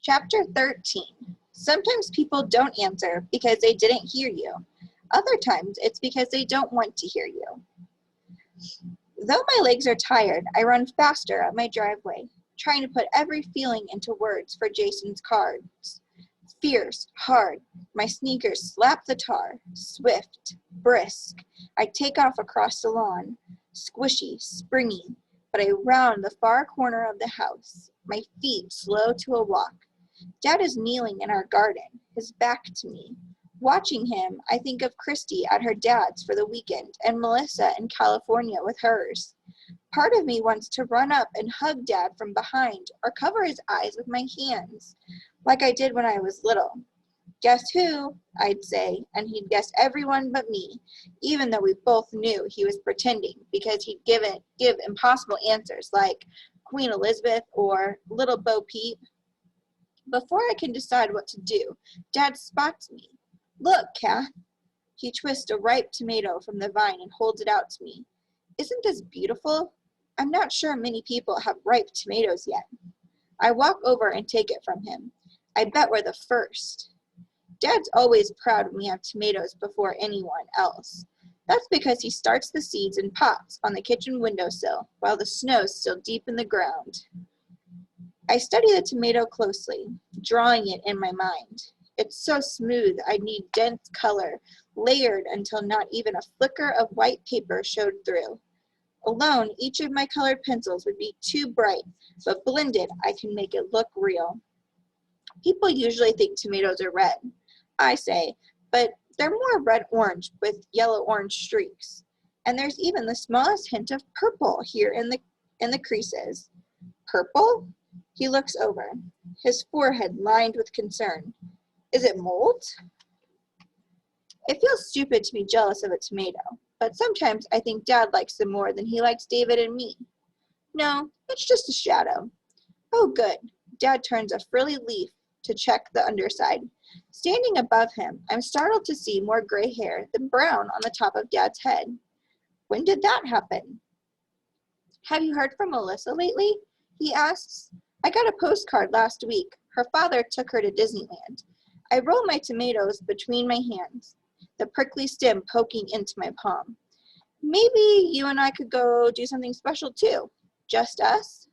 Chapter 13. Sometimes people don't answer because they didn't hear you. Other times it's because they don't want to hear you. Though my legs are tired, I run faster up my driveway, trying to put every feeling into words for Jason's cards. Fierce, hard, my sneakers slap the tar. Swift, brisk, I take off across the lawn. Squishy, springy, but I round the far corner of the house, my feet slow to a walk. Dad is kneeling in our garden, his back to me. Watching him, I think of Christy at her dad's for the weekend and Melissa in California with hers. Part of me wants to run up and hug Dad from behind or cover his eyes with my hands, like I did when I was little. Guess who? I'd say, and he'd guess everyone but me, even though we both knew he was pretending because he'd give impossible answers like Queen Elizabeth or Little Bo Peep. Before I can decide what to do, Dad spots me. Look, Kath. He twists a ripe tomato from the vine and holds it out to me. Isn't this beautiful? I'm not sure many people have ripe tomatoes yet. I walk over and take it from him. I bet we're the first. Dad's always proud when we have tomatoes before anyone else. That's because he starts the seeds in pots on the kitchen windowsill while the snow's still deep in the ground. I study the tomato closely, drawing it in my mind. It's so smooth I need dense color, layered until not even a flicker of white paper showed through. Alone, each of my colored pencils would be too bright, but blended I can make it look real. People usually think tomatoes are red, I say, but they're more red-orange with yellow-orange streaks. And there's even the smallest hint of purple here in the creases. Purple? He looks over, his forehead lined with concern. Is it mold? It feels stupid to be jealous of a tomato, but sometimes I think Dad likes them more than he likes David and me. No, it's just a shadow. Oh, good. Dad turns a frilly leaf to check the underside. Standing above him, I'm startled to see more gray hair than brown on the top of Dad's head. When did that happen? Have you heard from Melissa lately? He asks. I got a postcard last week. Her father took her to Disneyland. I roll my tomatoes between my hands, the prickly stem poking into my palm. Maybe you and I could go do something special too. Just us?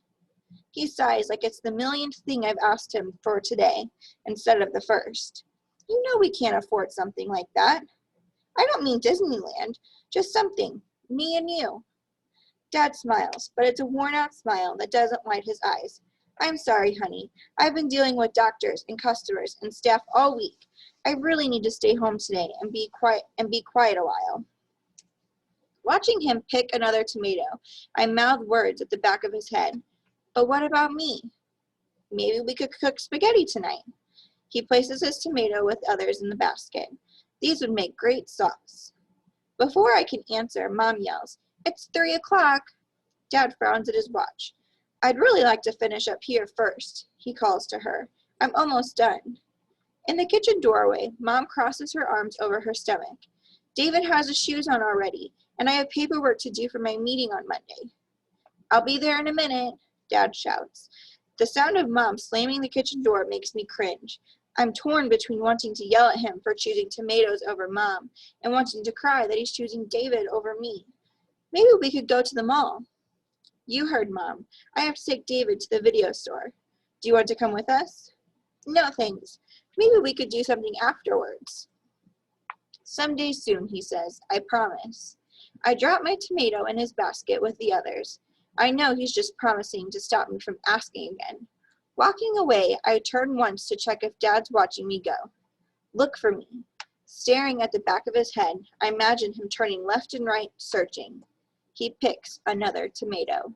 He sighs like it's the millionth thing I've asked him for today instead of the first. You know we can't afford something like that. I don't mean Disneyland, just something, me and you. Dad smiles, but it's a worn-out smile that doesn't light his eyes. I'm sorry, honey. I've been dealing with doctors and customers and staff all week. I really need to stay home today and be quiet a while. Watching him pick another tomato, I mouth words at the back of his head. But what about me? Maybe we could cook spaghetti tonight. He places his tomato with others in the basket. These would make great sauce. Before I can answer, Mom yells, "It's 3 o'clock." Dad frowns at his watch. I'd really like to finish up here first, he calls to her. I'm almost done. In the kitchen doorway, Mom crosses her arms over her stomach. David has his shoes on already, and I have paperwork to do for my meeting on Monday. I'll be there in a minute, Dad shouts. The sound of Mom slamming the kitchen door makes me cringe. I'm torn between wanting to yell at him for choosing tomatoes over Mom and wanting to cry that he's choosing David over me. Maybe we could go to the mall. You heard Mom. I have to take David to the video store. Do you want to come with us? No, thanks. Maybe we could do something afterwards. Someday soon, he says. I promise. I drop my tomato in his basket with the others. I know he's just promising to stop me from asking again. Walking away, I turn once to check if Dad's watching me go. Look for me. Staring at the back of his head, I imagine him turning left and right, searching. He picks another tomato.